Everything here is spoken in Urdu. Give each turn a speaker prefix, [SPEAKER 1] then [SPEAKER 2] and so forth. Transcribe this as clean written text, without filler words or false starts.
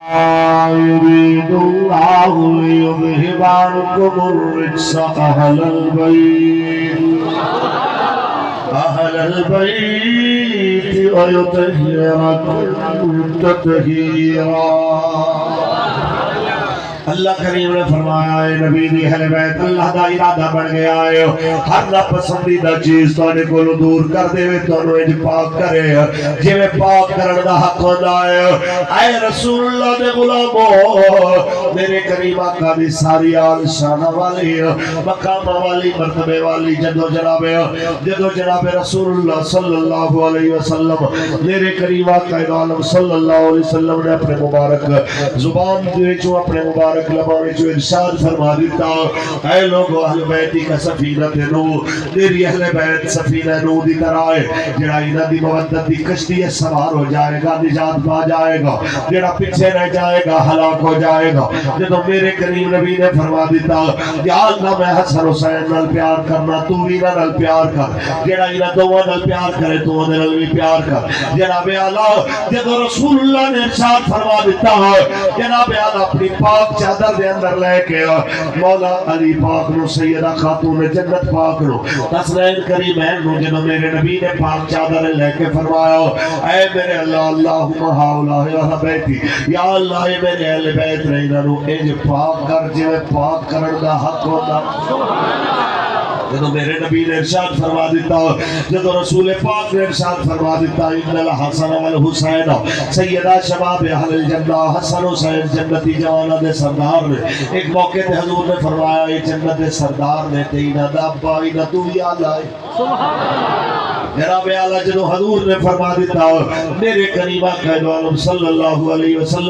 [SPEAKER 1] يريد الله ليذهب عنكم الرجس أهل البيت ويطهركم تطهيرا۔ اللہ کریم نے فرمایا ہے نبی دی اہل بیت اللہ دا ارادہ بن گیا ہے ہر ناپسندیدہ چیز تواڈے کولوں دور کر دے تانوں اج پاک کرے جویں پاک کرن دا حق ہوندا ہے۔ اے رسول اللہ دے غلامو میرے کریم آقا دی ساری آل شان والی مقام والی مرتبے والی جدو جناب رسول اللہ صلی اللہ علیہ وسلم میرے کریم آقا عالم صلی اللہ علیہ وسلم نے اپنے مبارک زبان دے جو اپنے مبارک لبانے جو ارشاد فرما دیتا اے لوگو اہل بیتی کا سفینہ نو میری اہل بیت سفینہ نو دی طرح ہے جڑا انہاں دی مودت دی کشتی سوار ہو جائے گا نجات پا جائے گا جڑا پیچھے رہ جائے گا ہلاک ہو جائے گا۔ جدو میرے کریم نبی نے فرما دیتا یا اللہ میں حسن حسین نال پیار کرنا تو بھی نال پیار کر جڑا انہاں دوواں نال پیار کرے تو انہاں نال بھی پیار کر۔ جناب اعلیٰ جدو رسول اللہ نے ارشاد فرما دیتا جناب اعلیٰ اپنی پاک چادر دے اندر لے کے مولا علی پاک نو سیدہ خاتون جنت پاک نو حسنین کریمین نو جب میرے نبی نے پاک چادر لے کے فرمایا اے میرے اللہ اللہم ہاؤلاہ اہل بیتی یا اللہ اے میرے اہل بیت رہنا نو اج پاک کر جو پاک کرن دا حق ہوتا۔ جدو میرے نبی نے ارشاد فرما دیتا جدو رسول پاک نے ارشاد فرما دیتا ان الحسن والحسین سیدہ شباب اہل الجنہ حسن حسین جنتی جوانہ دے سردار نے ایک موقع تے حضور نے فرمایا یہ جنت دے سردار نے تینا دا ابا اینا تو یاد آئے جناب اعلیٰ جدو حضور نے فرما دیتا میرے کریم آقا عالم صلی اللہ علیہ وسلم